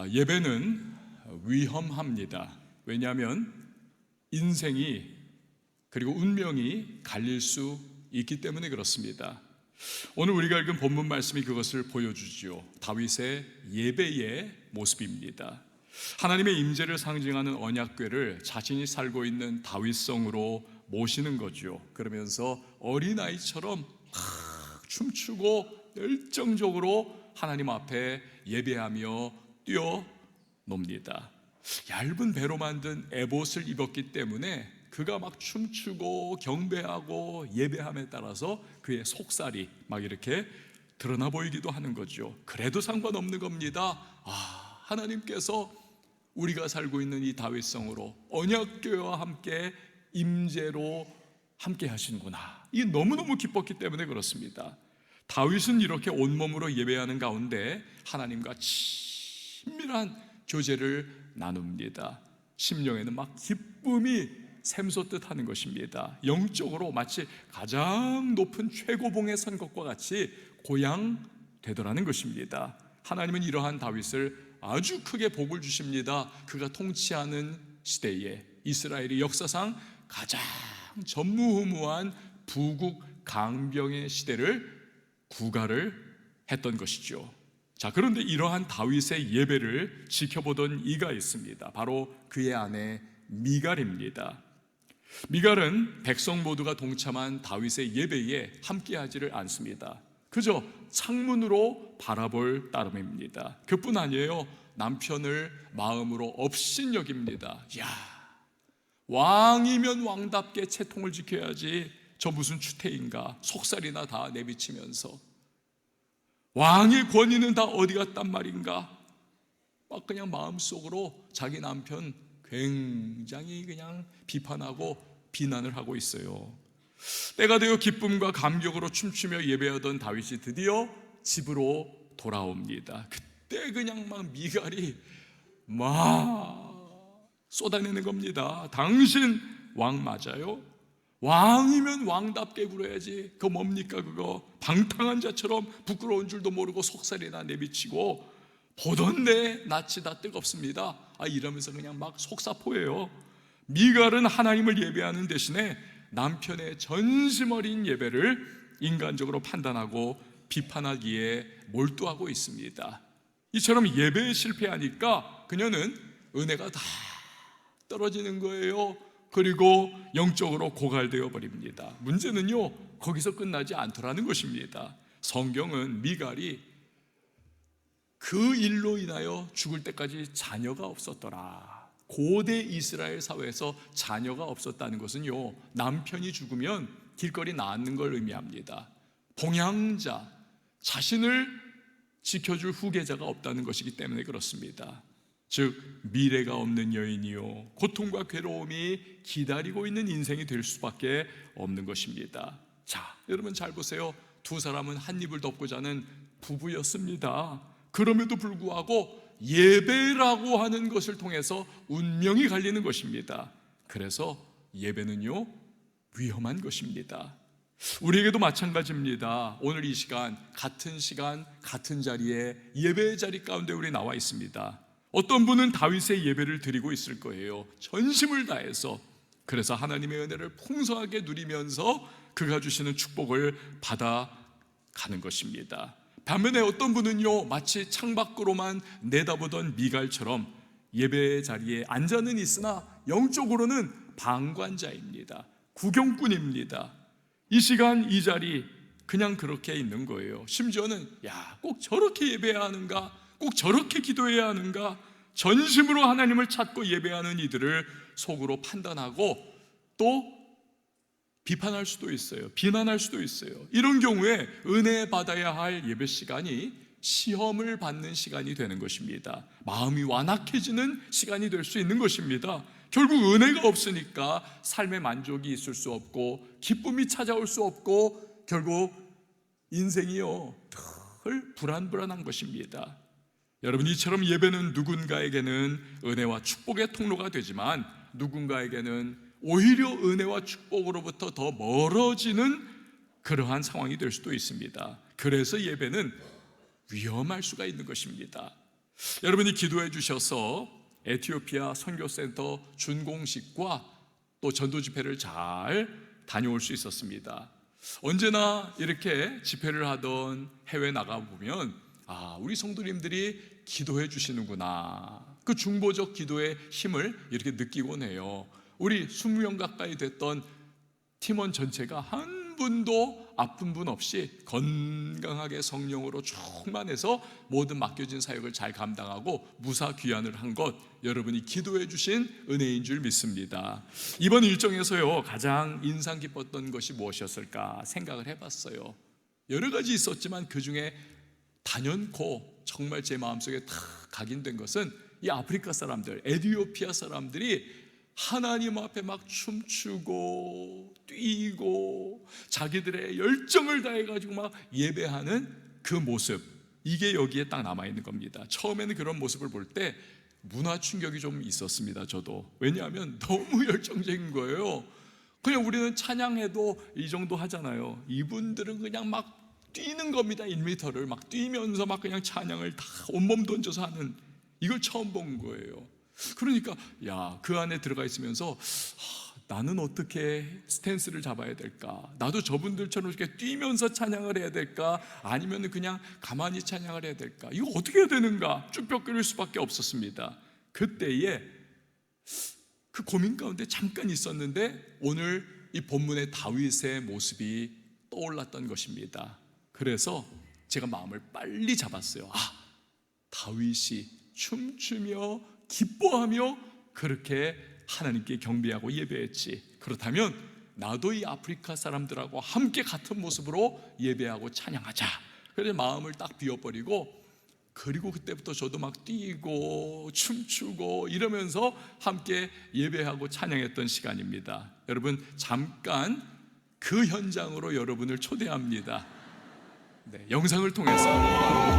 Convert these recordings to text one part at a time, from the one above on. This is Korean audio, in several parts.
예배는 위험합니다. 왜냐하면 인생이 그리고 운명이 갈릴 수 있기 때문에 그렇습니다. 오늘 우리가 읽은 본문 말씀이 그것을 보여주지요. 다윗의 예배의 모습입니다. 하나님의 임재를 상징하는 언약궤를 자신이 살고 있는 다윗성으로 모시는 거죠. 그러면서 어린아이처럼 막 춤추고 열정적으로 하나님 앞에 예배하며 뛰어놉니다. 얇은 배로 만든 에봇을 입었기 때문에 그가 막 춤추고 경배하고 예배함에 따라서 그의 속살이 막 이렇게 드러나 보이기도 하는 거죠. 그래도 상관없는 겁니다. 하나님께서 우리가 살고 있는 이 다윗성으로 언약궤와 함께 임재로 함께 하시는구나. 이게 너무너무 기뻤기 때문에 그렇습니다. 다윗은 이렇게 온몸으로 예배하는 가운데 하나님과 친밀한 교제를 나눕니다. 심령에는 막 기쁨이 샘솟듯 하는 것입니다. 영적으로 마치 가장 높은 최고봉에 선 것과 같이 고양되더라는 것입니다. 하나님은 이러한 다윗을 아주 크게 복을 주십니다. 그가 통치하는 시대에 이스라엘이 역사상 가장 전무후무한 부국 강병의 시대를 구가를 했던 것이죠. 자, 그런데 이러한 다윗의 예배를 지켜보던 이가 있습니다. 바로 그의 아내 미갈입니다. 미갈은 백성 모두가 동참한 다윗의 예배에 함께하지를 않습니다. 그저 창문으로 바라볼 따름입니다. 그뿐 아니에요. 남편을 마음으로 업신여깁니다. 야, 왕이면 왕답게 채통을 지켜야지 저 무슨 추태인가, 속살이나 다 내비치면서 왕의 권위는 다 어디 갔단 말인가, 막 그냥 마음속으로 자기 남편 굉장히 그냥 비판하고 비난을 하고 있어요. 때가 되어 기쁨과 감격으로 춤추며 예배하던 다윗이 드디어 집으로 돌아옵니다. 그때 그냥 막 미갈이 막 쏟아내는 겁니다. 당신 왕 맞아요? 왕이면 왕답게 굴어야지. 그거 뭡니까 그거? 방탕한 자처럼 부끄러운 줄도 모르고 속살이나 내비치고 보던 내 낯이 다 뜨겁습니다. 이러면서 그냥 막 속사포예요. 미갈은 하나님을 예배하는 대신에 남편의 전심 어린 예배를 인간적으로 판단하고 비판하기에 몰두하고 있습니다. 이처럼 예배에 실패하니까 그녀는 은혜가 다 떨어지는 거예요. 그리고 영적으로 고갈되어 버립니다. 문제는요, 거기서 끝나지 않더라는 것입니다. 성경은 미갈이 그 일로 인하여 죽을 때까지 자녀가 없었더라. 고대 이스라엘 사회에서 자녀가 없었다는 것은요, 남편이 죽으면 길거리 낳는 걸 의미합니다. 봉양자, 자신을 지켜줄 후계자가 없다는 것이기 때문에 그렇습니다. 즉 미래가 없는 여인이요, 고통과 괴로움이 기다리고 있는 인생이 될 수밖에 없는 것입니다. 자, 여러분 잘 보세요. 두 사람은 한 입을 덮고 자는 부부였습니다. 그럼에도 불구하고 예배라고 하는 것을 통해서 운명이 갈리는 것입니다. 그래서 예배는요, 위험한 것입니다. 우리에게도 마찬가지입니다. 오늘 이 시간 같은 자리에 예배의 자리 가운데 우리 나와 있습니다. 어떤 분은 다윗의 예배를 드리고 있을 거예요. 전심을 다해서. 그래서 하나님의 은혜를 풍성하게 누리면서 그가 주시는 축복을 받아가는 것입니다. 반면에 어떤 분은요, 마치 창밖으로만 내다보던 미갈처럼 예배의 자리에 앉아는 있으나 영적으로는 방관자입니다. 구경꾼입니다. 이 시간 이 자리 그냥 그렇게 있는 거예요. 심지어는 꼭 저렇게 예배해야 하는가, 꼭 저렇게 기도해야 하는가, 전심으로 하나님을 찾고 예배하는 이들을 속으로 판단하고 또 비판할 수도 있어요. 비난할 수도 있어요. 이런 경우에 은혜 받아야 할 예배 시간이 시험을 받는 시간이 되는 것입니다. 마음이 완악해지는 시간이 될 수 있는 것입니다. 결국 은혜가 없으니까 삶의 만족이 있을 수 없고 기쁨이 찾아올 수 없고 결국 인생이요, 늘 불안불안한 것입니다. 여러분, 이처럼 예배는 누군가에게는 은혜와 축복의 통로가 되지만 누군가에게는 오히려 은혜와 축복으로부터 더 멀어지는 그러한 상황이 될 수도 있습니다. 그래서 예배는 위험할 수가 있는 것입니다. 여러분이 기도해 주셔서 에티오피아 선교센터 준공식과 또 전도 집회를 잘 다녀올 수 있었습니다. 언제나 이렇게 집회를 하던 해외 나가보면 우리 성도님들이 기도해 주시는구나, 그 중보적 기도의 힘을 이렇게 느끼곤 해요. 우리 20명 가까이 됐던 팀원 전체가 한 분도 아픈 분 없이 건강하게 성령으로 충만해서 모든 맡겨진 사역을 잘 감당하고 무사 귀환을 한 것, 여러분이 기도해 주신 은혜인 줄 믿습니다. 이번 일정에서요, 가장 인상 깊었던 것이 무엇이었을까 생각을 해봤어요. 여러 가지 있었지만 그 중에 단연코 정말 제 마음속에 다 각인된 것은 이 아프리카 사람들, 에티오피아 사람들이 하나님 앞에 막 춤추고 뛰고 자기들의 열정을 다해가지고 막 예배하는 그 모습, 이게 여기에 딱 남아있는 겁니다. 처음에는 그런 모습을 볼 때 문화 충격이 좀 있었습니다. 저도. 왜냐하면 너무 열정적인 거예요. 그냥 우리는 찬양해도 이 정도 하잖아요. 이분들은 그냥 막 뛰는 겁니다. 1m를 막 뛰면서 막 그냥 찬양을 다 온몸 던져서 하는, 이걸 처음 본 거예요. 그러니까 그 안에 들어가 있으면서 나는 어떻게 스탠스를 잡아야 될까? 나도 저분들처럼 이렇게 뛰면서 찬양을 해야 될까? 아니면 그냥 가만히 찬양을 해야 될까? 이거 어떻게 해야 되는가? 쭈뼛거릴 수밖에 없었습니다. 그때에 그 고민 가운데 잠깐 있었는데 오늘 이 본문의 다윗의 모습이 떠올랐던 것입니다. 그래서 제가 마음을 빨리 잡았어요. 다윗이 춤추며 기뻐하며 그렇게 하나님께 경배하고 예배했지. 그렇다면 나도 이 아프리카 사람들하고 함께 같은 모습으로 예배하고 찬양하자. 그래서 마음을 딱 비워버리고, 그리고 그때부터 저도 막 뛰고 춤추고 이러면서 함께 예배하고 찬양했던 시간입니다. 여러분, 잠깐 그 현장으로 여러분을 초대합니다. 영상을 통해서.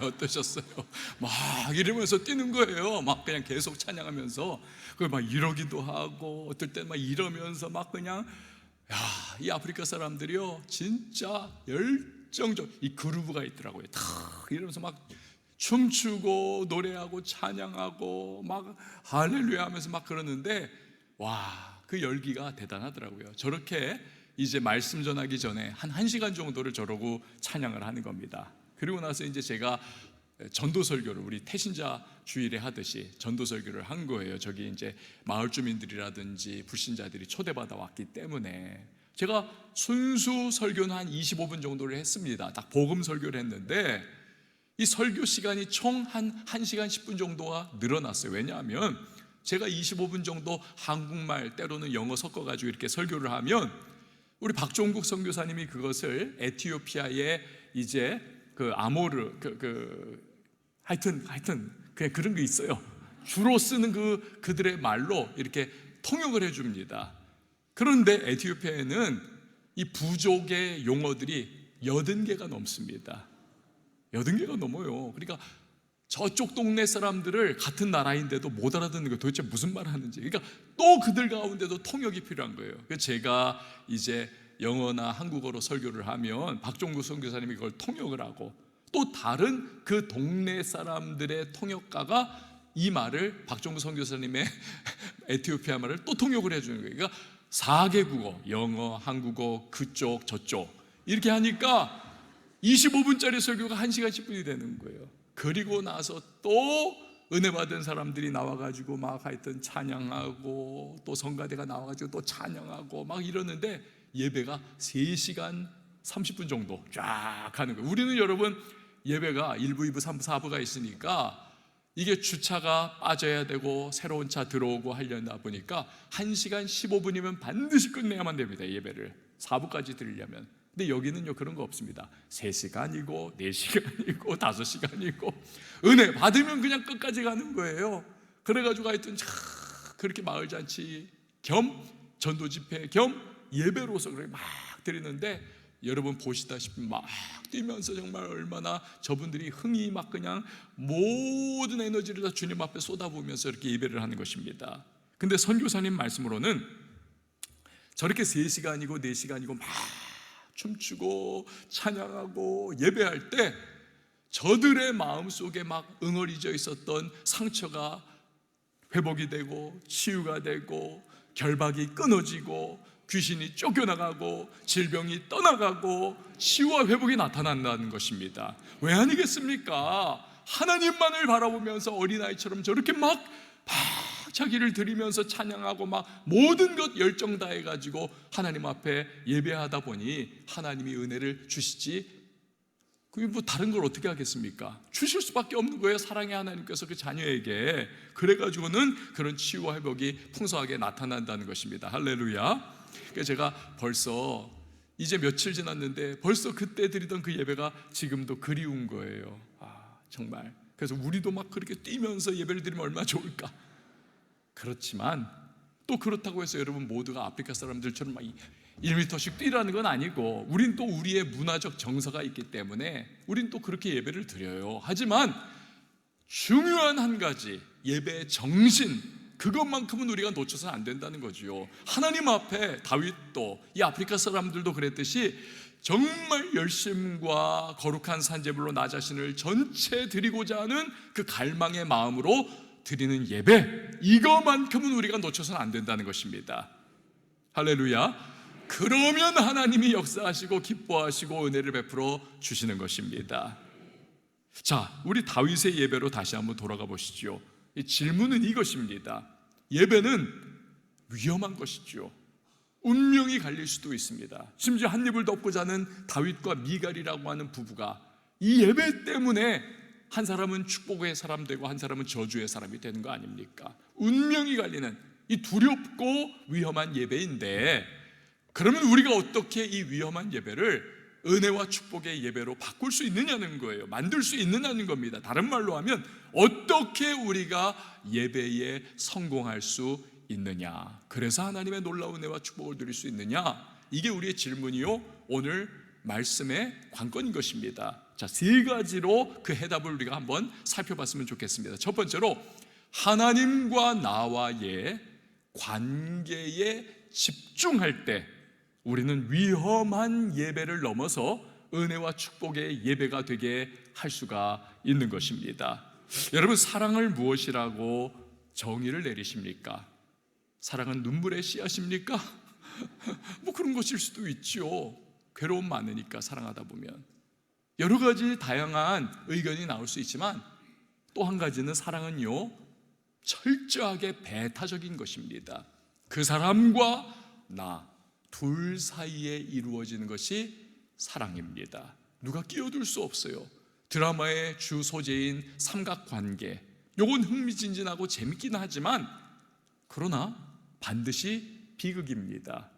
어떠셨어요? 막 이러면서 뛰는 거예요. 막 그냥 계속 찬양하면서 그걸 막 이러기도 하고, 어떨 때 막 이러면서 막 그냥 이 아프리카 사람들이요 진짜 열정적, 이 그루브가 있더라고요. 다 이러면서 막 춤추고 노래하고 찬양하고 막 할렐루야 하면서 막 그러는데 그 열기가 대단하더라고요. 저렇게 이제 말씀 전하기 전에 한 1시간 정도를 저러고 찬양을 하는 겁니다. 그리고 나서 이제 제가 전도 설교를 우리 태신자 주일에 하듯이 전도 설교를 한 거예요. 저기 이제 마을 주민들이라든지 불신자들이 초대받아 왔기 때문에 제가 순수 설교는 한 25분 정도를 했습니다. 딱 복음 설교를 했는데 이 설교 시간이 총 한 1시간 10분 정도가 늘어났어요. 왜냐하면 제가 25분 정도 한국말 때로는 영어 섞어가지고 이렇게 설교를 하면 우리 박종국 선교사님이 그것을 에티오피아의 이제 그 아모르 하여튼 그냥 그런 게 있어요. 주로 쓰는 그들의 말로 이렇게 통역을 해줍니다. 그런데 에티오피아에는 이 부족의 용어들이 80개가 넘습니다. 80개가 넘어요. 그러니까 저쪽 동네 사람들을 같은 나라인데도 못 알아듣는 거 도대체 무슨 말 하는지. 그러니까 또 그들 가운데도 통역이 필요한 거예요. 그래서 제가 이제 영어나 한국어로 설교를 하면 박종구 선교사님이 그걸 통역을 하고, 또 다른 그 동네 사람들의 통역가가 이 말을 박종부 선교사님의 에티오피아 말을 또 통역을 해주는 거예요. 그러니까 4개 국어, 영어, 한국어, 그쪽 저쪽 이렇게 하니까 25분짜리 설교가 1시간 10분이 되는 거예요. 그리고 나서 또 은혜 받은 사람들이 나와가지고 막 하여튼 찬양하고 또 성가대가 나와가지고 또 찬양하고 막 이러는데 예배가 3시간 30분 정도 쫙 하는 거예요. 우리는 여러분 예배가 1부, 2부, 3부, 4부가 있으니까 이게 주차가 빠져야 되고 새로운 차 들어오고 하려다 보니까 1시간 15분이면 반드시 끝내야만 됩니다. 예배를 4부까지 드리려면. 근데 여기는요 그런 거 없습니다. 3시간이고 4시간이고 5시간이고 은혜 받으면 그냥 끝까지 가는 거예요. 그래가지고 하여튼 그렇게 마을잔치 겸 전도집회 겸 예배로서 그렇게 막 드리는데 여러분 보시다시피 막 뛰면서 정말 얼마나 저분들이 흥이 막 그냥 모든 에너지를 다 주님 앞에 쏟아부으면서 이렇게 예배를 하는 것입니다. 근데 선교사님 말씀으로는 저렇게 3시간이고 4시간이고 막 춤추고 찬양하고 예배할 때 저들의 마음속에 막 응어리져 있었던 상처가 회복이 되고 치유가 되고 결박이 끊어지고 귀신이 쫓겨나가고 질병이 떠나가고 치유와 회복이 나타난다는 것입니다. 왜 아니겠습니까? 하나님만을 바라보면서 어린아이처럼 저렇게 막 자기를 드리면서 찬양하고 막 모든 것 열정 다해가지고 하나님 앞에 예배하다 보니 하나님이 은혜를 주시지 그게 뭐 다른 걸 어떻게 하겠습니까? 주실 수밖에 없는 거예요. 사랑의 하나님께서 그 자녀에게. 그래가지고는 그런 치유와 회복이 풍성하게 나타난다는 것입니다. 할렐루야. 그래서 제가 벌써 이제 며칠 지났는데 벌써 그때 드리던 그 예배가 지금도 그리운 거예요. 정말. 그래서 우리도 막 그렇게 뛰면서 예배를 드리면 얼마나 좋을까. 그렇지만 또 그렇다고 해서 여러분 모두가 아프리카 사람들처럼 막 1m씩 뛰라는 건 아니고 우린 또 우리의 문화적 정서가 있기 때문에 우린 또 그렇게 예배를 드려요. 하지만 중요한 한 가지 예배의 정신 그것만큼은 우리가 놓쳐서는 안 된다는 거죠. 하나님 앞에 다윗도 이 아프리카 사람들도 그랬듯이 정말 열심과 거룩한 산제물로 나 자신을 전체 드리고자 하는 그 갈망의 마음으로 드리는 예배 이거만큼은 우리가 놓쳐서는 안 된다는 것입니다. 할렐루야. 그러면 하나님이 역사하시고 기뻐하시고 은혜를 베풀어 주시는 것입니다. 자, 우리 다윗의 예배로 다시 한번 돌아가 보시죠. 이 질문은 이것입니다. 예배는 위험한 것이죠. 운명이 갈릴 수도 있습니다. 심지어 한 입을 덮고 자는 다윗과 미갈이라고 하는 부부가 이 예배 때문에 한 사람은 축복의 사람 되고 한 사람은 저주의 사람이 되는 거 아닙니까? 운명이 갈리는 이 두렵고 위험한 예배인데 그러면 우리가 어떻게 이 위험한 예배를 은혜와 축복의 예배로 바꿀 수 있느냐는 거예요. 만들 수 있느냐는 겁니다. 다른 말로 하면 어떻게 우리가 예배에 성공할 수 있느냐, 그래서 하나님의 놀라운 은혜와 축복을 누릴 수 있느냐, 이게 우리의 질문이요 오늘 말씀의 관건인 것입니다. 자, 3가지로 그 해답을 우리가 한번 살펴봤으면 좋겠습니다. 첫 번째로 하나님과 나와의 관계에 집중할 때 우리는 위험한 예배를 넘어서 은혜와 축복의 예배가 되게 할 수가 있는 것입니다. 여러분, 사랑을 무엇이라고 정의를 내리십니까? 사랑은 눈물의 씨앗입니까? 뭐 그런 것일 수도 있죠. 괴로움 많으니까 사랑하다 보면 여러 가지 다양한 의견이 나올 수 있지만 또 한 가지는 사랑은요 철저하게 배타적인 것입니다. 그 사람과 나 둘 사이에 이루어지는 것이 사랑입니다. 누가 끼어들 수 없어요. 드라마의 주 소재인 삼각관계, 요건 흥미진진하고 재밌긴 하지만 그러나 반드시 비극입니다.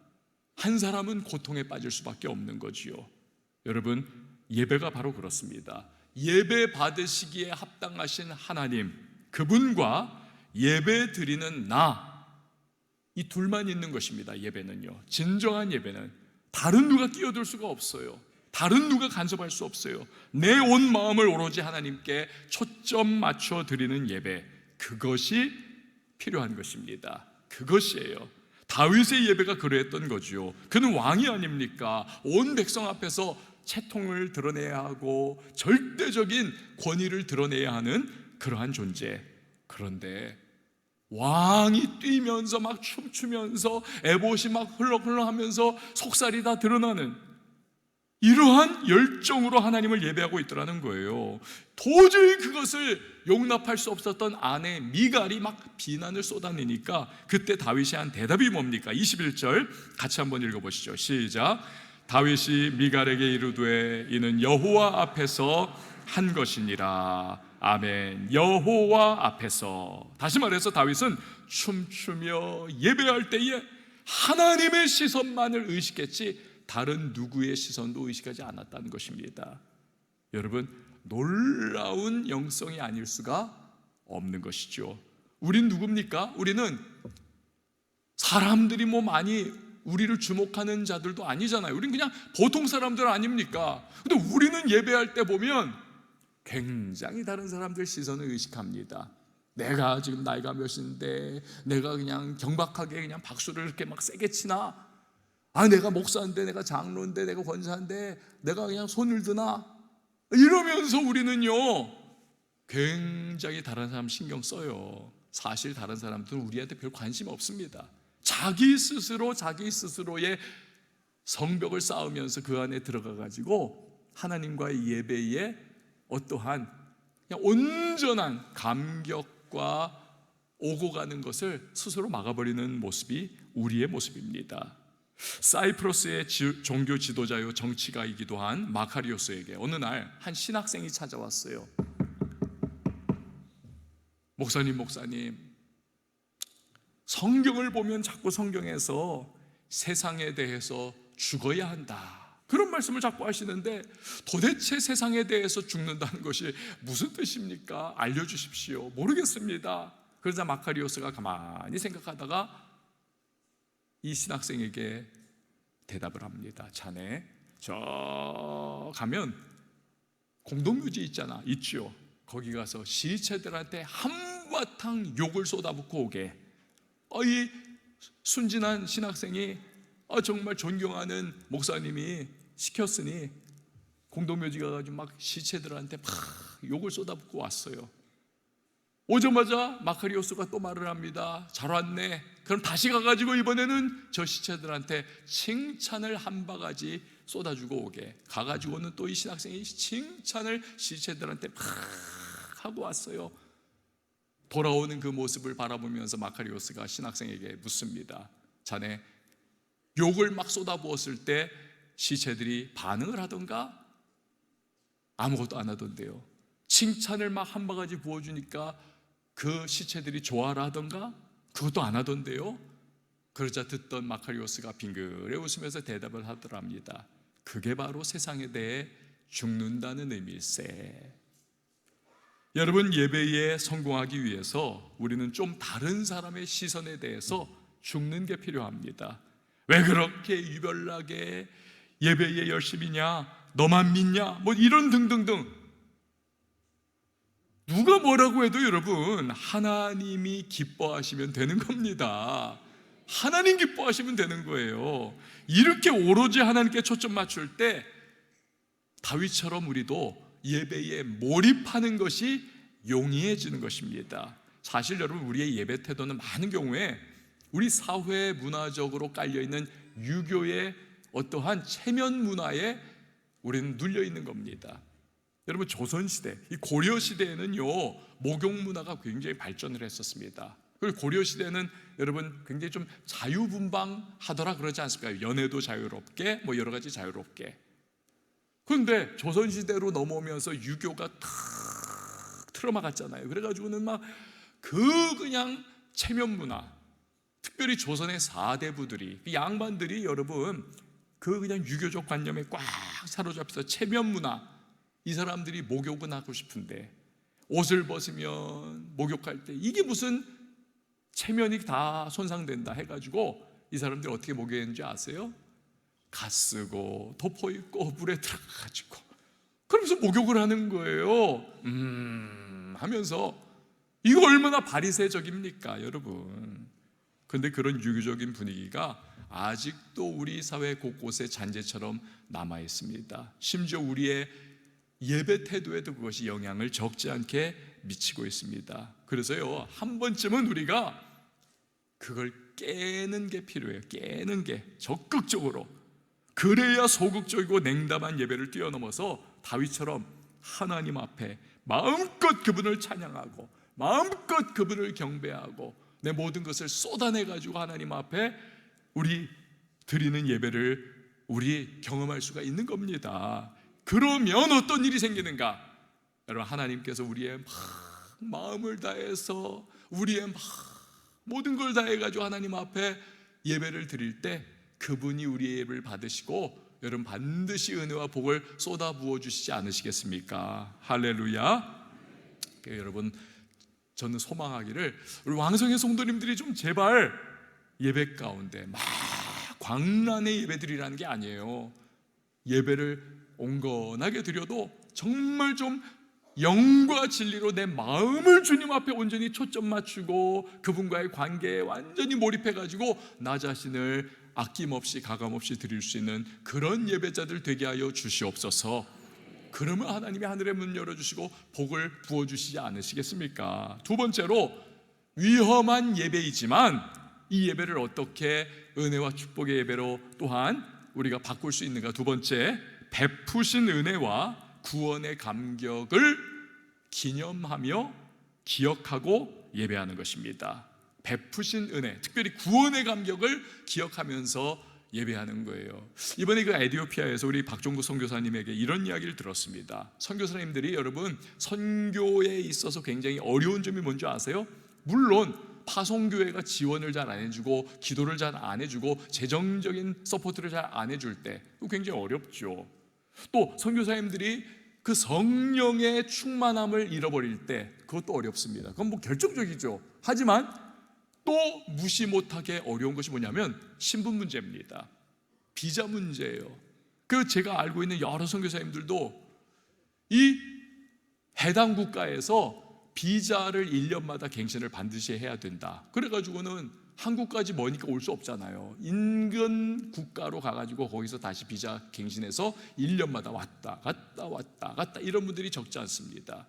한 사람은 고통에 빠질 수밖에 없는 거지요. 여러분, 예배가 바로 그렇습니다. 예배 받으시기에 합당하신 하나님, 그분과 예배 드리는 나, 이 둘만 있는 것입니다. 예배는요, 진정한 예배는 다른 누가 끼어들 수가 없어요. 다른 누가 간섭할 수 없어요. 내 온 마음을 오로지 하나님께 초점 맞춰 드리는 예배, 그것이 필요한 것입니다. 그것이에요. 다윗의 예배가 그러했던 거죠. 그는 왕이 아닙니까? 온 백성 앞에서 채통을 드러내야 하고 절대적인 권위를 드러내야 하는 그러한 존재. 그런데 왕이 뛰면서 막 춤추면서 에봇이 막 흘렁흘렁하면서 속살이 다 드러나는 이러한 열정으로 하나님을 예배하고 있더라는 거예요. 도저히 그것을 용납할 수 없었던 아내 미갈이 막 비난을 쏟아내니까 그때 다윗이 한 대답이 뭡니까? 21절 같이 한번 읽어보시죠. 시작. 다윗이 미갈에게 이르되 이는 여호와 앞에서 한 것이니라. 아멘. 여호와 앞에서. 다시 말해서 다윗은 춤추며 예배할 때에 하나님의 시선만을 의식했지 다른 누구의 시선도 의식하지 않았다는 것입니다. 여러분, 놀라운 영성이 아닐 수가 없는 것이죠. 우린 누굽니까? 우리는 사람들이 뭐 많이 우리를 주목하는 자들도 아니잖아요. 우린 그냥 보통 사람들 아닙니까? 근데 우리는 예배할 때 보면 굉장히 다른 사람들 시선을 의식합니다. 내가 지금 나이가 몇인데 내가 그냥 경박하게 그냥 박수를 이렇게 막 세게 치나? 내가 목사인데, 내가 장로인데, 내가 권사인데 내가 그냥 손을 드나? 이러면서 우리는요 굉장히 다른 사람 신경 써요. 사실 다른 사람들은 우리한테 별 관심 없습니다. 자기 스스로의 성벽을 쌓으면서 그 안에 들어가 가지고 하나님과의 예배에 어떠한 그냥 온전한 감격과 오고 가는 것을 스스로 막아버리는 모습이 우리의 모습입니다. 사이프러스의 종교 지도자요 정치가이기도 한 마카리오스에게 어느 날 한 신학생이 찾아왔어요. 목사님, 성경을 보면 자꾸 성경에서 세상에 대해서 죽어야 한다, 그런 말씀을 자꾸 하시는데 도대체 세상에 대해서 죽는다는 것이 무슨 뜻입니까? 알려주십시오. 모르겠습니다. 그러자 마카리오스가 가만히 생각하다가 이 신학생에게 대답을 합니다. 자네, 저 가면 공동묘지 있죠. 거기 가서 시체들한테 한바탕 욕을 쏟아붓고 오게. 이 순진한 신학생이 정말 존경하는 목사님이 시켰으니 공동묘지 가가지고 막 시체들한테 막 욕을 쏟아붓고 왔어요. 오자마자 마카리오스가 또 말을 합니다. 잘 왔네. 그럼 다시 가가지고 이번에는 저 시체들한테 칭찬을 한 바가지 쏟아주고 오게. 가가지고는 또 이 신학생이 칭찬을 시체들한테 막 하고 왔어요. 돌아오는 그 모습을 바라보면서 마카리오스가 신학생에게 묻습니다. 자네, 욕을 막 쏟아부었을 때 시체들이 반응을 하던가? 아무것도 안 하던데요. 칭찬을 막 한 바가지 부어주니까 그 시체들이 좋아라 하던가? 그것도 안 하던데요. 그러자 듣던 마카리오스가 빙그레 웃으면서 대답을 하더랍니다. 그게 바로 세상에 대해 죽는다는 의미일세. 여러분, 예배에 성공하기 위해서 우리는 좀 다른 사람의 시선에 대해서 죽는 게 필요합니다. 왜 그렇게 유별나게 예배에 열심히냐? 너만 믿냐? 뭐 이런 등등등. 누가 뭐라고 해도 여러분, 하나님이 기뻐하시면 되는 겁니다. 하나님 기뻐하시면 되는 거예요. 이렇게 오로지 하나님께 초점 맞출 때 다윗처럼 우리도 예배에 몰입하는 것이 용이해지는 것입니다. 사실 여러분, 우리의 예배 태도는 많은 경우에 우리 사회 문화적으로 깔려있는 유교의 어떠한 체면 문화에 우리는 눌려있는 겁니다. 여러분, 조선시대, 이 고려시대에는요 목욕 문화가 굉장히 발전을 했었습니다. 그리고 고려시대는 여러분 굉장히 좀 자유분방하더라 그러지 않습니까? 연애도 자유롭게, 뭐 여러 가지 자유롭게. 그런데 조선시대로 넘어오면서 유교가 탁 틀어막았잖아요. 그래가지고는 막 그냥 체면 문화, 특별히 조선의 사대부들이, 양반들이 여러분 그냥 유교적 관념에 꽉 사로잡혀서 체면 문화, 이 사람들이 목욕은 하고 싶은데 옷을 벗으면 목욕할 때 이게 무슨 체면이 다 손상된다 해가지고 이 사람들이 어떻게 목욕했는지 아세요? 갓 쓰고 덮어 입고 물에 들어가가지고 그러면서 목욕을 하는 거예요. 하면서 이거 얼마나 바리새적입니까 여러분. 근데 그런 유교적인 분위기가 아직도 우리 사회 곳곳에 잔재처럼 남아 있습니다. 심지어 우리의 예배 태도에도 그것이 영향을 적지 않게 미치고 있습니다. 그래서요, 한 번쯤은 우리가 그걸 깨는 게 필요해요. 깨는 게 적극적으로. 그래야 소극적이고 냉담한 예배를 뛰어넘어서 다윗처럼 하나님 앞에 마음껏 그분을 찬양하고 마음껏 그분을 경배하고 내 모든 것을 쏟아내가지고 하나님 앞에 우리 드리는 예배를 우리 경험할 수가 있는 겁니다. 그러면 어떤 일이 생기는가? 여러분, 하나님께서 우리의 마음을 다해서 우리의 모든 걸 다해가지고 하나님 앞에 예배를 드릴 때 그분이 우리의 예배를 받으시고 여러분 반드시 은혜와 복을 쏟아 부어 주시지 않으시겠습니까? 할렐루야. 여러분, 저는 소망하기를 우리 왕성의 성도님들이 좀 제발 예배 가운데 막 광란의 예배드리라는 게 아니에요. 예배를 온건하게 드려도 정말 좀 영과 진리로 내 마음을 주님 앞에 온전히 초점 맞추고 그분과의 관계에 완전히 몰입해가지고 나 자신을 아낌없이 가감없이 드릴 수 있는 그런 예배자들 되게 하여 주시옵소서. 그러면 하나님이 하늘의 문 열어주시고 복을 부어주시지 않으시겠습니까? 두 번째로, 위험한 예배이지만 이 예배를 어떻게 은혜와 축복의 예배로 또한 우리가 바꿀 수 있는가? 두 번째, 베푸신 은혜와 구원의 감격을 기념하며 기억하고 예배하는 것입니다. 베푸신 은혜, 특별히 구원의 감격을 기억하면서 예배하는 거예요. 이번에 그 에티오피아에서 우리 박종구 선교사님에게 이런 이야기를 들었습니다. 선교사님들이 여러분 선교에 있어서 굉장히 어려운 점이 뭔지 아세요? 물론 파송교회가 지원을 잘 안 해주고 기도를 잘 안 해주고 재정적인 서포트를 잘 안 해줄 때 굉장히 어렵죠. 또 선교사님들이 그 성령의 충만함을 잃어버릴 때 그것도 어렵습니다. 그건 뭐 결정적이죠. 하지만 또 무시 못하게 어려운 것이 뭐냐면 신분 문제입니다. 비자 문제예요. 그 제가 알고 있는 여러 선교사님들도 이 해당 국가에서 비자를 1년마다 갱신을 반드시 해야 된다. 그래가지고는 한국까지 머니까 올 수 없잖아요. 인근 국가로 가가지고 거기서 다시 비자 갱신해서 1년마다 왔다 갔다 이런 분들이 적지 않습니다.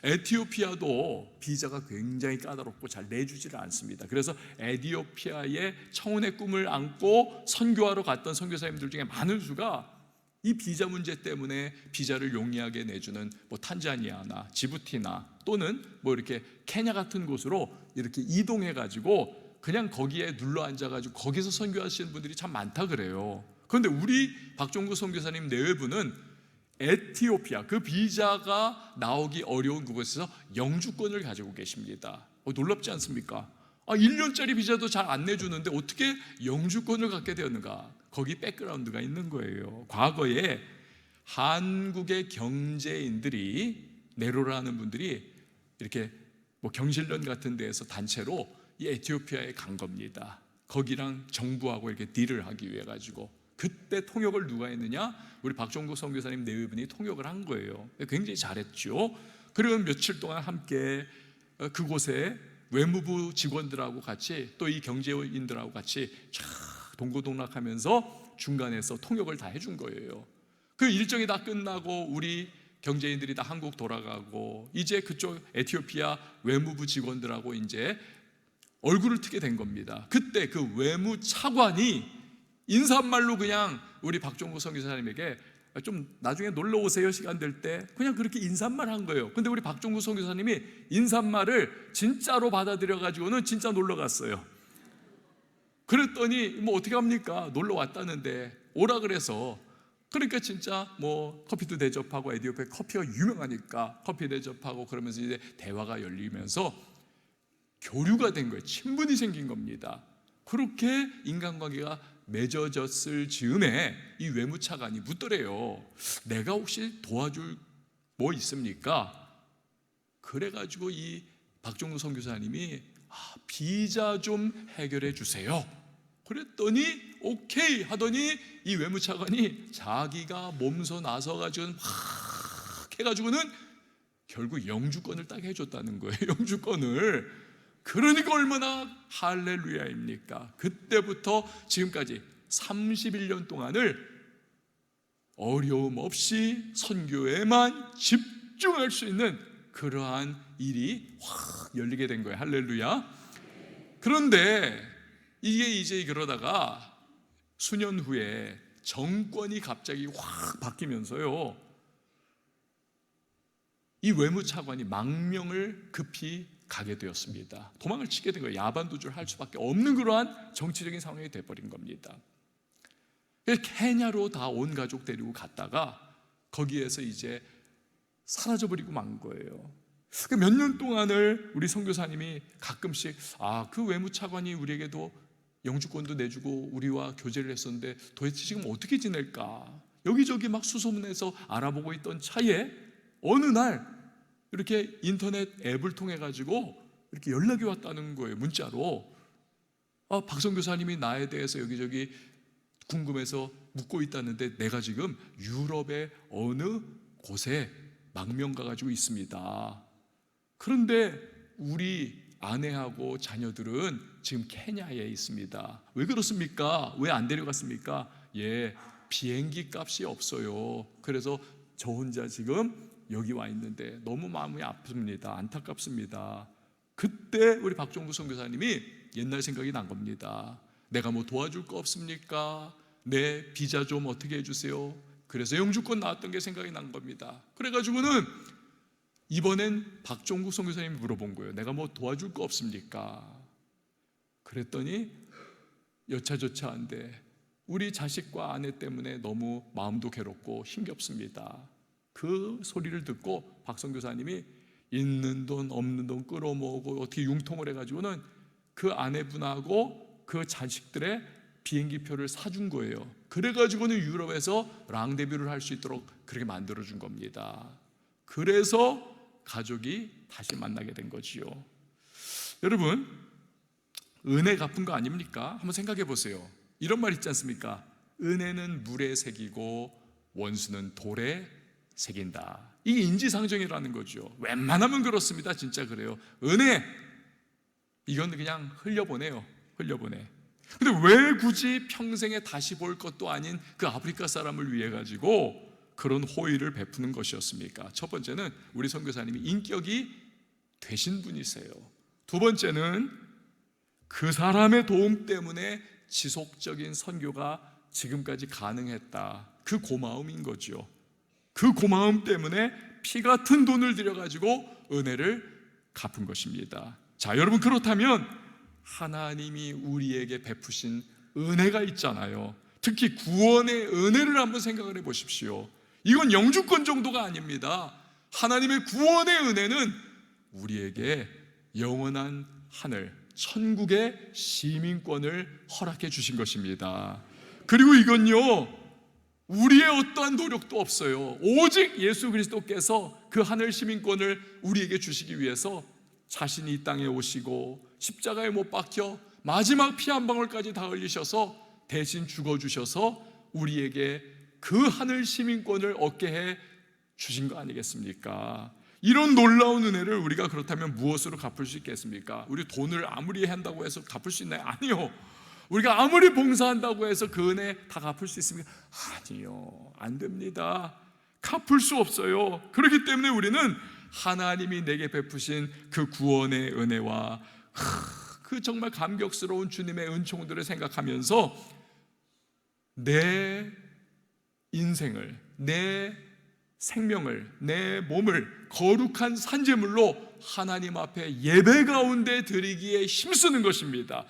에티오피아도 비자가 굉장히 까다롭고 잘 내주지를 않습니다. 그래서 에티오피아의 청혼의 꿈을 안고 선교하러 갔던 선교사님들 중에 많은 수가 이 비자 문제 때문에 비자를 용이하게 내주는 뭐 탄자니아나 지부티나 또는 뭐 이렇게 케냐 같은 곳으로 이렇게 이동해 가지고 그냥 거기에 눌러 앉아 가지고 거기서 선교하시는 분들이 참 많다 그래요. 그런데 우리 박종구 선교사님 내외부는 에티오피아, 그 비자가 나오기 어려운 그곳에서 영주권을 가지고 계십니다. 놀랍지 않습니까? 1년짜리 비자도 잘 안 내주는데 어떻게 영주권을 갖게 되었는가? 거기 백그라운드가 있는 거예요. 과거에 한국의 경제인들이, 네로라는 분들이 이렇게 뭐 경실련 같은 데에서 단체로 이 에티오피아에 간 겁니다. 거기랑 정부하고 이렇게 딜을 하기 위해 가지고. 그때 통역을 누가 했느냐? 우리 박종국 선교사님 내외분이 통역을 한 거예요. 굉장히 잘했죠. 그리고 며칠 동안 함께 그곳에 외무부 직원들하고 같이 또 이 경제인들하고 같이 쫙 동고동락하면서 중간에서 통역을 다 해준 거예요. 그 일정이 다 끝나고 우리 경제인들이 다 한국 돌아가고 이제 그쪽 에티오피아 외무부 직원들하고 이제 얼굴을 트게 된 겁니다. 그때 그 외무 차관이 인사말로 그냥 우리 박종구 선교사님에게 좀 나중에 놀러 오세요 시간 될 때 그냥 그렇게 인사말 한 거예요. 근데 우리 박종구 선교사님이 인사말을 진짜로 받아들여 가지고는 진짜 놀러 갔어요. 그랬더니 뭐 어떻게 합니까? 놀러 왔다는데 오라 그래서 그러니까 진짜 뭐 커피도 대접하고 에티오피아 커피가 유명하니까 커피 대접하고 그러면서 이제 대화가 열리면서 교류가 된 거예요. 친분이 생긴 겁니다. 그렇게 인간관계가 맺어졌을 즈음에 이 외무차관이 묻더래요. 내가 혹시 도와줄 뭐 있습니까? 그래가지고 이 박종구 선교사님이 비자 좀 해결해 주세요. 그랬더니 오케이 하더니 이 외무차관이 자기가 몸소 나서가지고 막 해가지고는 결국 영주권을 딱 해줬다는 거예요. 영주권을. 그러니까 얼마나 할렐루야입니까? 그때부터 지금까지 31년 동안을 어려움 없이 선교에만 집중할 수 있는 그러한 일이 확 열리게 된 거예요. 할렐루야. 그런데 이게 이제 그러다가 수년 후에 정권이 갑자기 확 바뀌면서요, 이 외무차관이 망명을 급히 가게 되었습니다. 도망을 치게 된 거예요. 야반도주를 할 수밖에 없는 그러한 정치적인 상황이 돼버린 겁니다. 케냐로 다 온 가족 데리고 갔다가 거기에서 이제 사라져버리고 만 거예요. 몇 년 동안을 우리 선교사님이 가끔씩 그 외무차관이 우리에게도 영주권도 내주고 우리와 교제를 했었는데 도대체 지금 어떻게 지낼까 여기저기 막 수소문해서 알아보고 있던 차에 어느 날 이렇게 인터넷 앱을 통해 가지고 이렇게 연락이 왔다는 거예요. 문자로. 박 선교사님이 나에 대해서 여기저기 궁금해서 묻고 있다는데 내가 지금 유럽의 어느 곳에 망명 가가지고 있습니다. 그런데 우리 아내하고 자녀들은 지금 케냐에 있습니다. 왜 그렇습니까? 왜 안 데려갔습니까? 비행기 값이 없어요. 그래서 저 혼자 지금 여기 와 있는데 너무 마음이 아픕니다. 안타깝습니다. 그때 우리 박종구 선교사님이 옛날 생각이 난 겁니다. 내가 뭐 도와줄 거 없습니까? 내 비자 좀 어떻게 해주세요. 그래서 영주권 나왔던 게 생각이 난 겁니다. 그래가지고는 이번엔 박종국 선교사님이 물어본 거예요. 내가 뭐 도와줄 거 없습니까? 그랬더니 여차저차한데 우리 자식과 아내 때문에 너무 마음도 괴롭고 힘겹습니다. 그 소리를 듣고 박 선교사님이 있는 돈 없는 돈 끌어모으고 어떻게 융통을 해가지고는 그 아내분하고 그 자식들의 비행기표를 사준 거예요. 그래가지고는 유럽에서 랑데뷰를 할 수 있도록 그렇게 만들어준 겁니다. 그래서 가족이 다시 만나게 된 거지요. 여러분, 은혜 갚은 거 아닙니까? 한번 생각해 보세요. 이런 말 있지 않습니까? 은혜는 물에 새기고 원수는 돌에 새긴다. 이게 인지상정이라는 거죠. 웬만하면 그렇습니다. 진짜 그래요. 은혜, 이건 그냥 흘려보내요. 흘려보내. 근데 왜 굳이 평생에 다시 볼 것도 아닌 그 아프리카 사람을 위해 가지고 그런 호의를 베푸는 것이었습니까? 첫 번째는 우리 선교사님이 인격이 되신 분이세요. 두 번째는 그 사람의 도움 때문에 지속적인 선교가 지금까지 가능했다. 그 고마움인 거죠. 그 고마움 때문에 피 같은 돈을 들여가지고 은혜를 갚은 것입니다. 자, 여러분, 그렇다면 하나님이 우리에게 베푸신 은혜가 있잖아요. 특히 구원의 은혜를 한번 생각을 해보십시오. 이건 영주권 정도가 아닙니다. 하나님의 구원의 은혜는 우리에게 영원한 하늘, 천국의 시민권을 허락해 주신 것입니다. 그리고 이건요, 우리의 어떠한 노력도 없어요. 오직 예수 그리스도께서 그 하늘 시민권을 우리에게 주시기 위해서 자신이 이 땅에 오시고 십자가에 못 박혀 마지막 피 한 방울까지 다 흘리셔서 대신 죽어주셔서 우리에게 그 하늘 시민권을 얻게 해 주신 거 아니겠습니까? 이런 놀라운 은혜를 우리가 그렇다면 무엇으로 갚을 수 있겠습니까? 우리 돈을 아무리 한다고 해서 갚을 수 있나요? 아니요. 우리가 아무리 봉사한다고 해서 그 은혜 다 갚을 수 있습니까? 아니요, 안 됩니다. 갚을 수 없어요. 그렇기 때문에 우리는 하나님이 내게 베푸신 그 구원의 은혜와 그 정말 감격스러운 주님의 은총들을 생각하면서 내 인생을, 내 생명을, 내 몸을 거룩한 산제물로 하나님 앞에 예배 가운데 드리기에 힘쓰는 것입니다.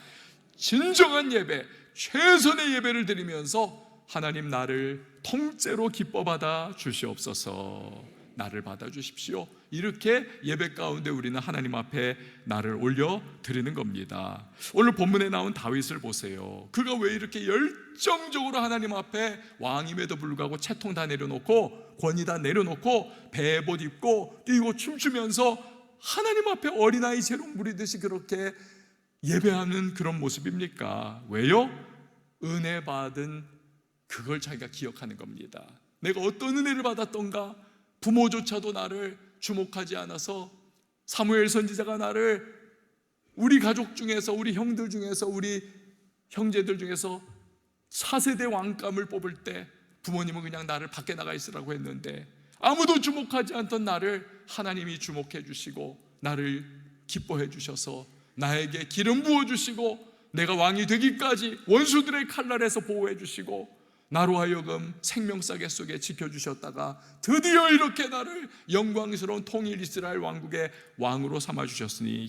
진정한 예배, 최선의 예배를 드리면서 하나님, 나를 통째로 기뻐 받아 주시옵소서. 나를 받아 주십시오. 이렇게 예배 가운데 우리는 하나님 앞에 나를 올려 드리는 겁니다. 오늘 본문에 나온 다윗을 보세요. 그가 왜 이렇게 열정적으로 하나님 앞에 왕임에도 불구하고 채통 다 내려놓고 권위 다 내려놓고 베옷 입고 뛰고 춤추면서 하나님 앞에 어린아이 재롱 부리듯이 그렇게 예배하는 그런 모습입니까? 왜요? 은혜 받은 그걸 자기가 기억하는 겁니다. 내가 어떤 은혜를 받았던가? 부모조차도 나를 주목하지 않아서 사무엘 선지자가 나를 우리 가족 중에서, 우리 형들 중에서, 우리 형제들 중에서 차세대 왕감을 뽑을 때 부모님은 그냥 나를 밖에 나가 있으라고 했는데 아무도 주목하지 않던 나를 하나님이 주목해 주시고 나를 기뻐해 주셔서 나에게 기름 부어 주시고 내가 왕이 되기까지 원수들의 칼날에서 보호해 주시고 나로 하여금 생명싸개 속에 지켜주셨다가 드디어 이렇게 나를 영광스러운 통일 이스라엘 왕국의 왕으로 삼아주셨으니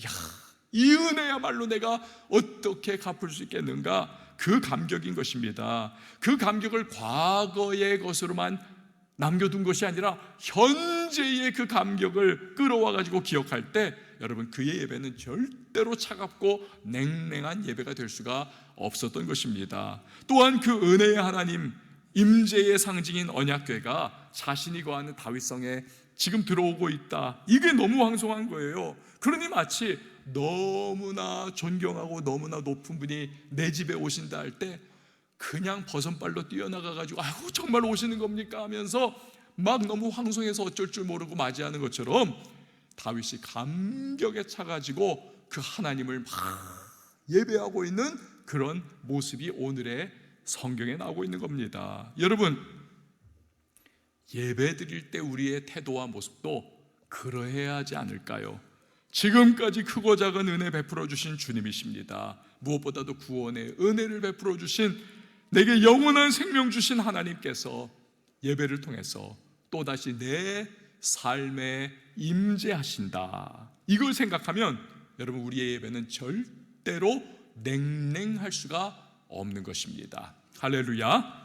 이 은혜야말로 내가 어떻게 갚을 수 있겠는가, 그 감격인 것입니다. 그 감격을 과거의 것으로만 남겨둔 것이 아니라 현재의 그 감격을 끌어와 가지고 기억할 때 여러분, 그의 예배는 절대로 차갑고 냉랭한 예배가 될 수가 없었던 것입니다. 또한 그 은혜의 하나님, 임재의 상징인 언약궤가 자신이 거하는 다윗성에 지금 들어오고 있다. 이게 너무 황송한 거예요. 그러니 마치 너무나 존경하고 너무나 높은 분이 내 집에 오신다 할 때 그냥 버선발로 뛰어나가가지고 아이고 정말 오시는 겁니까 하면서 막 너무 황송해서 어쩔 줄 모르고 맞이하는 것처럼 다윗이 감격에 차가지고 그 하나님을 막 예배하고 있는 그런 모습이 오늘의 성경에 나오고 있는 겁니다. 여러분, 예배 드릴 때 우리의 태도와 모습도 그러해야 하지 않을까요? 지금까지 크고 작은 은혜 베풀어 주신 주님이십니다. 무엇보다도 구원의 은혜를 베풀어 주신, 내게 영원한 생명 주신 하나님께서 예배를 통해서 또다시 내 삶에 임재하신다. 이걸 생각하면 여러분, 우리의 예배는 절대로 냉랭할 수가 없는 것입니다. 할렐루야.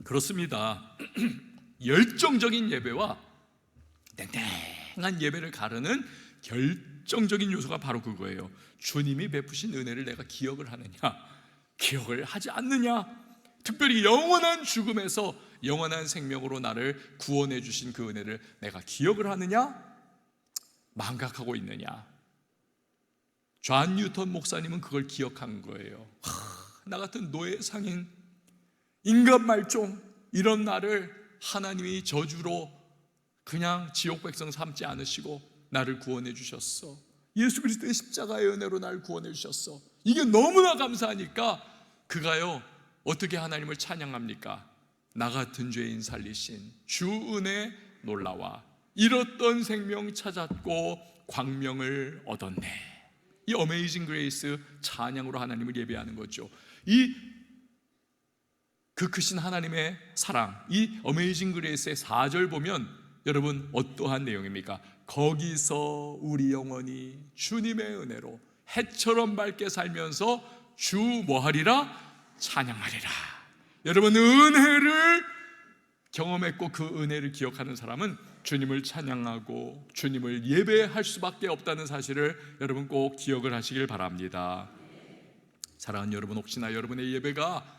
그렇습니다. 열정적인 예배와 냉랭한 예배를 가르는 결정적인 요소가 바로 그거예요. 주님이 베푸신 은혜를 내가 기억을 하느냐, 기억을 하지 않느냐, 특별히 영원한 죽음에서 영원한 생명으로 나를 구원해 주신 그 은혜를 내가 기억을 하느냐, 망각하고 있느냐. 존 뉴턴 목사님은 그걸 기억한 거예요. 나 같은 노예상인 인간 말종, 이런 나를 하나님이 저주로 그냥 지옥 백성 삼지 않으시고 나를 구원해 주셨어. 예수 그리스도의 십자가의 은혜로 나를 구원해 주셨어. 이게 너무나 감사하니까 그가요, 어떻게 하나님을 찬양합니까? 나 같은 죄인 살리신 주 은혜 놀라와 잃었던 생명 찾았고 광명을 얻었네. 이 어메이징 그레이스 찬양으로 하나님을 예배하는 거죠. 그 크신 하나님의 사랑, 이 어메이징 그레이스의 4절 보면 여러분 어떠한 내용입니까? 거기서 우리 영혼이 주님의 은혜로 해처럼 밝게 살면서 주 뭐하리라? 찬양하리라. 여러분, 은혜를 경험했고 그 은혜를 기억하는 사람은 주님을 찬양하고 주님을 예배할 수밖에 없다는 사실을 여러분 꼭 기억을 하시길 바랍니다. 사랑하는 여러분, 혹시나 여러분의 예배가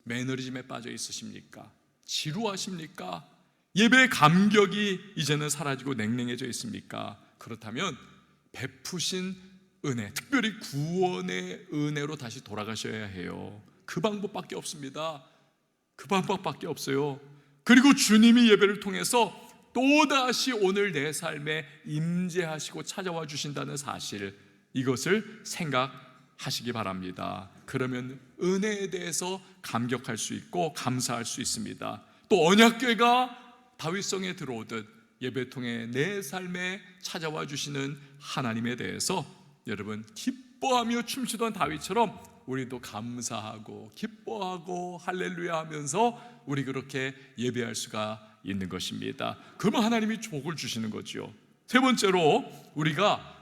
매너리즘에 빠져 있으십니까? 지루하십니까? 예배의 감격이 이제는 사라지고 냉랭해져 있습니까? 그렇다면 베푸신 은혜, 특별히 구원의 은혜로 다시 돌아가셔야 해요. 그 방법밖에 없습니다. 그 방법밖에 없어요. 그리고 주님이 예배를 통해서 또다시 오늘 내 삶에 임재하시고 찾아와 주신다는 사실, 이것을 생각하시기 바랍니다. 그러면 은혜에 대해서 감격할 수 있고 감사할 수 있습니다. 또 언약궤가 다윗성에 들어오듯 예배통에 내 삶에 찾아와 주시는 하나님에 대해서 여러분 기뻐하며 춤추던 다윗처럼 우리도 감사하고 기뻐하고 할렐루야 하면서 우리 그렇게 예배할 수가 있는 것입니다. 그러면 하나님이 복을 주시는 거죠. 세 번째로, 우리가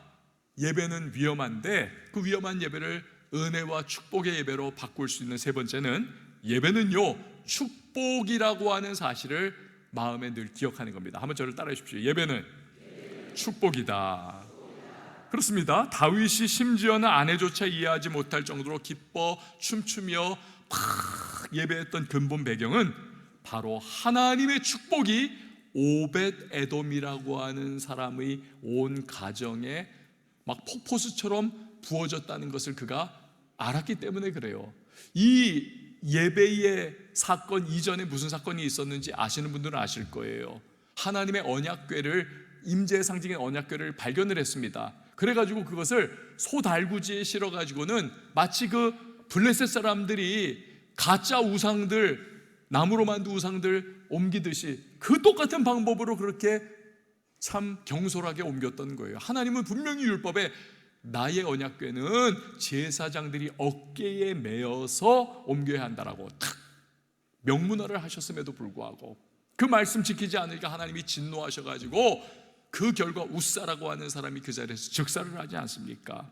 예배는 위험한데 그 위험한 예배를 은혜와 축복의 예배로 바꿀 수 있는 세 번째는, 예배는요 축복이라고 하는 사실을 마음에 늘 기억하는 겁니다. 한번 저를 따라해 주십시오. 예배는 축복이다. 그렇습니다. 다윗이 심지어는 아내조차 이해하지 못할 정도로 기뻐 춤추며 막 예배했던 근본 배경은 바로 하나님의 축복이 오벳 에돔이라고 하는 사람의 온 가정에 막 폭포수처럼 부어졌다는 것을 그가 알았기 때문에 그래요. 이 예배의 사건 이전에 무슨 사건이 있었는지 아시는 분들은 아실 거예요. 하나님의 언약궤를, 임재의 상징인 언약궤를 발견을 했습니다. 그래가지고 그것을 소달구지에 실어가지고는 마치 그 블레셋 사람들이 가짜 우상들 나무로 만든 우상들 옮기듯이 그 똑같은 방법으로 그렇게 참 경솔하게 옮겼던 거예요. 하나님은 분명히 율법에 나의 언약궤는 제사장들이 어깨에 메어서 옮겨야 한다라고 탁 명문화를 하셨음에도 불구하고 그 말씀 지키지 않으니까 하나님이 진노하셔가지고 그 결과 웃사라고 하는 사람이 그 자리에서 즉사를 하지 않습니까?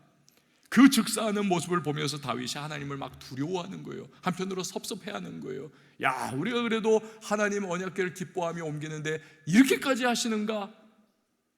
그 즉사하는 모습을 보면서 다윗이 하나님을 막 두려워하는 거예요. 한편으로 섭섭해하는 거예요. 야, 우리가 그래도 하나님 언약궤를 기뻐하며 옮기는데 이렇게까지 하시는가?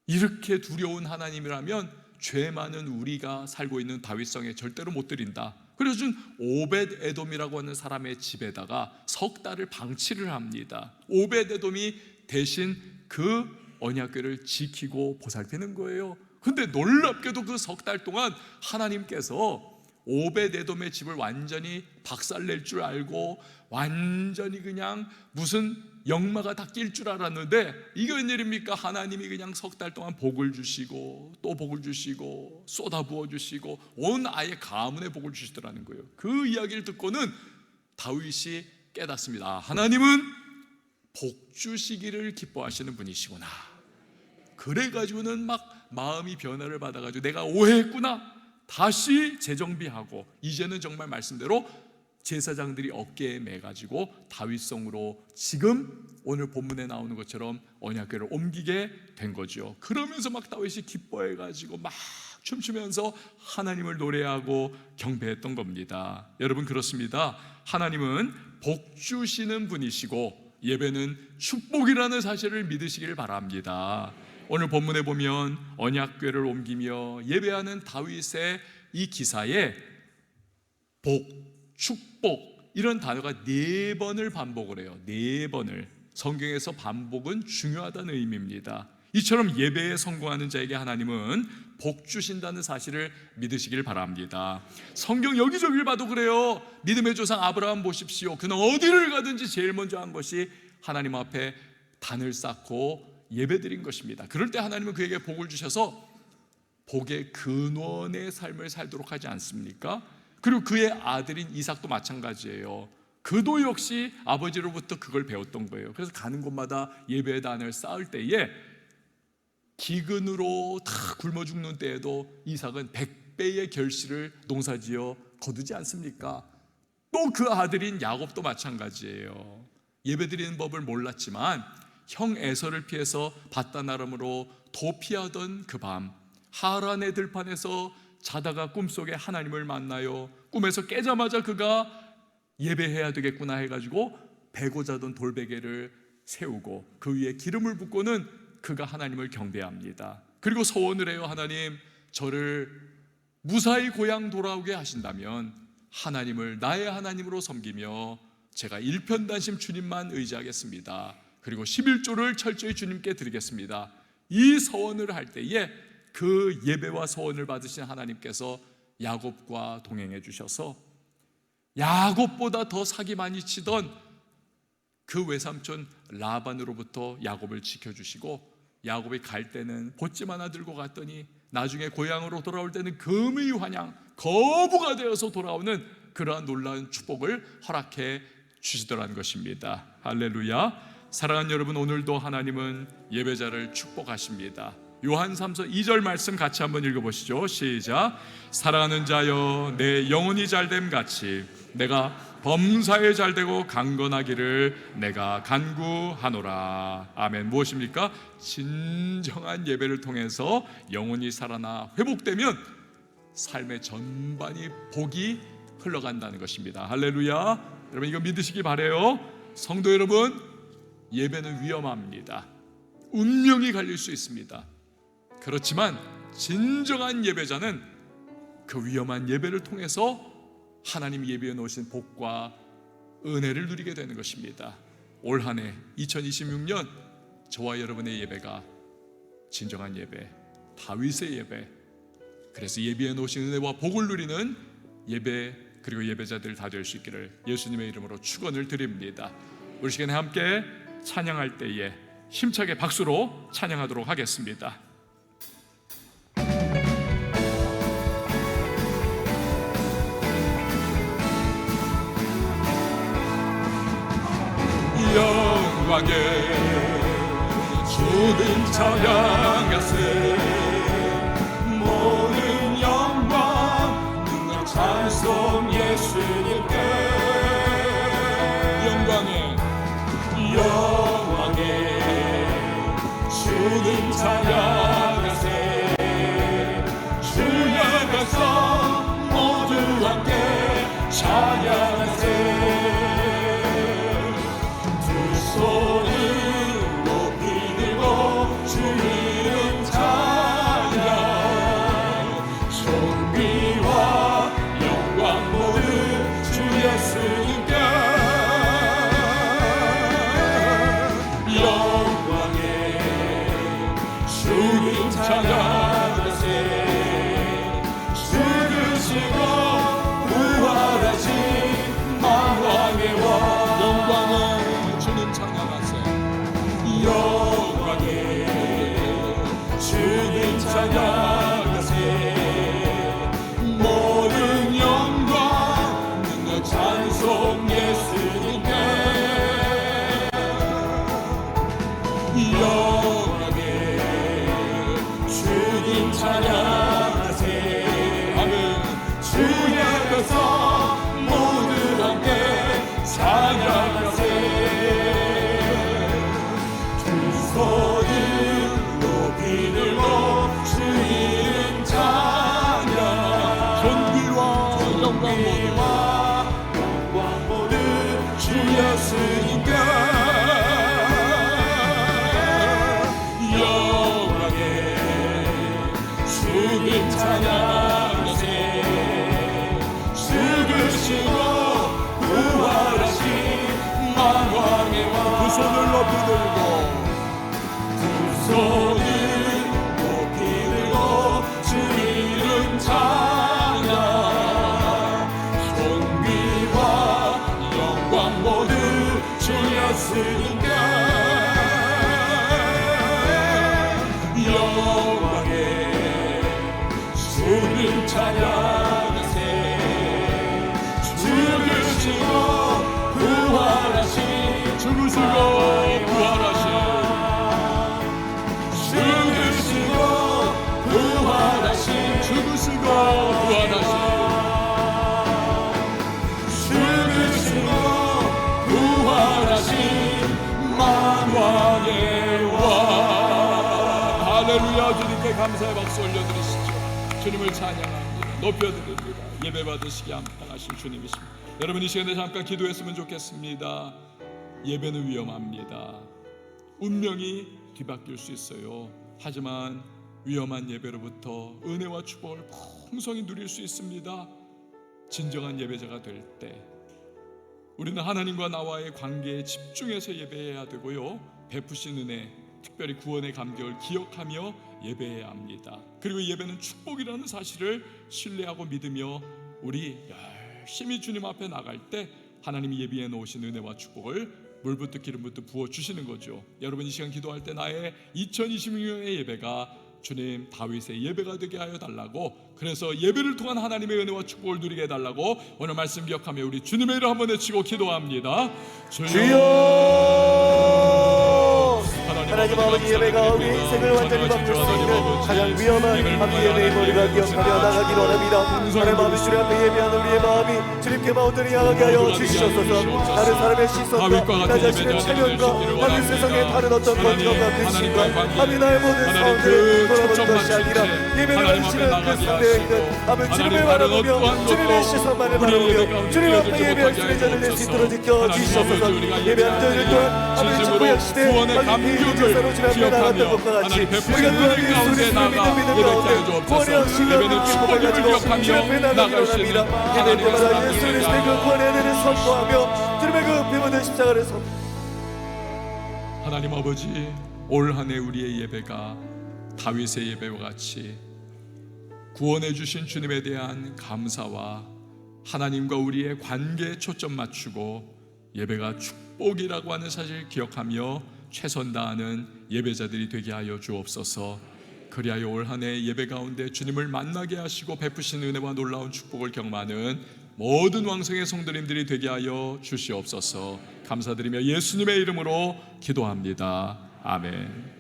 이렇게 두려운 하나님이라면 죄 많은 우리가 살고 있는 다윗성에 절대로 못 드린다. 그래서 오벳 에돔이라고 하는 사람의 집에다가 석 달을 방치를 합니다. 오벳 에돔이 대신 그 언약궤를 지키고 보살피는 거예요. 근데 놀랍게도 그 석 달 동안 하나님께서 오벳 에돔의 집을 완전히 박살낼 줄 알고 완전히 그냥 무슨 역마가 다 낄 줄 알았는데 이게 웬일입니까? 하나님이 그냥 석 달 동안 복을 주시고 또 복을 주시고 쏟아부어 주시고 온 아예 가문에 복을 주시더라는 거예요. 그 이야기를 듣고는 다윗이 깨닫습니다. 하나님은 복 주시기를 기뻐하시는 분이시구나. 그래가지고는 막 마음이 변화를 받아가지고 내가 오해했구나. 다시 재정비하고 이제는 정말 말씀대로 제사장들이 어깨에 매가지고 다윗성으로 지금 오늘 본문에 나오는 것처럼 언약궤를 옮기게 된 거죠. 그러면서 막 다윗이 기뻐해가지고 막 춤추면서 하나님을 노래하고 경배했던 겁니다. 여러분, 그렇습니다. 하나님은 복 주시는 분이시고 예배는 축복이라는 사실을 믿으시길 바랍니다. 오늘 본문에 보면 언약궤를 옮기며 예배하는 다윗의 이 기사에 복, 축복 이런 단어가 4번을 반복을 해요. 4번을. 성경에서 반복은 중요하다는 의미입니다. 이처럼 예배에 성공하는 자에게 하나님은 복 주신다는 사실을 믿으시길 바랍니다. 성경 여기저기를 봐도 그래요. 믿음의 조상 아브라함 보십시오. 그는 어디를 가든지 제일 먼저 한 것이 하나님 앞에 단을 쌓고 예배드린 것입니다. 그럴 때 하나님은 그에게 복을 주셔서 복의 근원의 삶을 살도록 하지 않습니까? 그리고 그의 아들인 이삭도 마찬가지예요. 그도 역시 아버지로부터 그걸 배웠던 거예요. 그래서 가는 곳마다 예배의 단을 쌓을 때에 기근으로 다 굶어 죽는 때에도 이삭은 100배의 결실을 농사지어 거두지 않습니까? 또 그 아들인 야곱도 마찬가지예요. 예배드리는 법을 몰랐지만 형 에서를 피해서 바다나름으로 도피하던 그 밤 하란의 들판에서 자다가 꿈속에 하나님을 만나요. 꿈에서 깨자마자 그가 예배해야 되겠구나 해가지고 베고 자던 돌베개를 세우고 그 위에 기름을 붓고는 그가 하나님을 경배합니다. 그리고 소원을 해요. 하나님, 저를 무사히 고향 돌아오게 하신다면 하나님을 나의 하나님으로 섬기며 제가 일편단심 주님만 의지하겠습니다. 그리고 11조를 철저히 주님께 드리겠습니다. 이 서원을 할 때에 그 예배와 서원을 받으신 하나님께서 야곱과 동행해 주셔서 야곱보다 더 사기 많이 치던 그 외삼촌 라반으로부터 야곱을 지켜주시고 야곱이 갈 때는 보찜 하나 들고 갔더니 나중에 고향으로 돌아올 때는 금의 환양, 거부가 되어서 돌아오는 그러한 놀라운 축복을 허락해 주시더라는 것입니다. 할렐루야. 사랑하는 여러분, 오늘도 하나님은 예배자를 축복하십니다. 요한 3서 2절 말씀 같이 한번 읽어보시죠. 시작. 사랑하는 자여, 내 영혼이 잘됨 같이 내가 범사에 잘되고 강건하기를 내가 간구하노라. 아멘. 무엇입니까? 진정한 예배를 통해서 영혼이 살아나 회복되면 삶의 전반이 복이 흘러간다는 것입니다. 할렐루야. 여러분, 이거 믿으시기 바라요. 성도 여러분, 예배는 위험합니다. 운명이 갈릴 수 있습니다. 그렇지만 진정한 예배자는 그 위험한 예배를 통해서 하나님이 예비해 놓으신 복과 은혜를 누리게 되는 것입니다. 올 한 해 2026년 저와 여러분의 예배가 진정한 예배, 다윗의 예배, 그래서 예비해 놓으신 은혜와 복을 누리는 예배, 그리고 예배자들 다 될 수 있기를 예수님의 이름으로 축원을 드립니다. 우리 시간에 함께 찬양할 때에 힘차게 박수로 찬양하도록 하겠습니다. 영광에 주님 찬양하세. 모든 영광 능력 찬송 예수님께. 영광에 주님 찬양하세. 주의 백성 모두 함께 찬양하세. 두 손을 높이 들고 주 이름 찬양. 존귀와 영광 모두 주 예수님께. 영광에 주님 찬양하세. 죽으시고 부활하신 만왕의 왕. 영광에 주님 찬양하세. 영광에 주님 찬양하세. 모든 영광 능력 찬송 예수님께. 영광에 주님 찬양하세. 아멘. 주의 백성 모두 함께 찬양하세. 두 손을 높이 들고 주 이름 찬양. 존귀와 영광 모두 주 예수님께. 주님 찬양하세. 죽으시고 부활하신 만왕의 왕. 두 손을 높이 들고 두 손을 높이 들고 주 이름 찬양. 존귀와 영광 모두 주 예수님께. 영광에 주님 찬양하세. 죽으시고 부활하신. 죽으시고 부활하신. 죽으시고 부활하신. 죽으시고 부활하신. 죽으시고 부활하신 만왕의 왕. 할렐루야. 주님께 감사의 박수 올려드리시죠. 주님을 찬양합니다. 높여드립니다. 예배 받으시기 합당하신 주님이십니다. 여러분 이 시간에 잠깐 기도했으면 좋겠습니다. 예배는 위험합니다. 운명이 뒤바뀔 수 있어요. 하지만 위험한 예배로부터 은혜와 축복을 풍성히 누릴 수 있습니다. 진정한 예배자가 될 때 우리는 하나님과 나와의 관계에 집중해서 예배해야 되고요, 베푸신 은혜, 특별히 구원의 감격을 기억하며 예배해야 합니다. 그리고 예배는 축복이라는 사실을 신뢰하고 믿으며 우리 열심히 주님 앞에 나갈 때 하나님이 예비해 놓으신 은혜와 축복을 물부터 기름부터 부어주시는 거죠. 여러분 이 시간 기도할 때 나의 2026년의 예배가 주님 다윗의 예배가 되게 하여 달라고, 그래서 예배를 통한 하나님의 은혜와 축복을 누리게 해달라고 오늘 말씀 기억하며 우리 주님의 이름 한번 외치고 기도합니다. 주여! 하나님 아버지, 예배가 우리 인생을 완전히 바꿀 수 있는 가장 위험한 함의 예배인 우리가 기억하며 나가기를 원합니다. 하나님 아버지, 주님 앞에 예배하는 우리의 마음이 주님께 마음대로 향하게 하여 주시옵소서. 다른 사람의 시선과 나 자신의 체면과 다른 세상의 다른 어떤 것과 근심과 아버지 나의 모든 사원들을 돌아보는 것이 아니라 예배를 하시는 그 상대에 있는 아버지 주님을 바라보며 주님의 시선만을 바라보며 주님 앞에 예배할 수 있는 자를 낼 수 있도록 지켜 주시옵소서. 예배하는 저희들 또한 아버지 축구약 시대 교사로 주님 앞에 나갔던 것과 같이 우리가 또한 예수의 믿는 가운데 구원의 확신과 기쁨을 가지고 주님 앞에 나가기를 원합니다. 예배 때마다 예수 그리스도의 그 구원의 은혜를 선포하며 주님의 그 피묻은 십자가를 하나님 아버지, 올 한 해 우리의 예배가 다윗의 예배와 같이 구원해 주신 주님에 대한 감사와 하나님과 우리의 관계에 초점 맞추고 예배가 축복이라고 하는 사실을 기억하며 최선 다하는 예배자들이 되게 하여 주옵소서. 그리하여 올 한 해 예배 가운데 주님을 만나게 하시고 베푸신 은혜와 놀라운 축복을 경험하는 모든 왕성의 성도님들이 되게 하여 주시옵소서. 감사드리며 예수님의 이름으로 기도합니다. 아멘.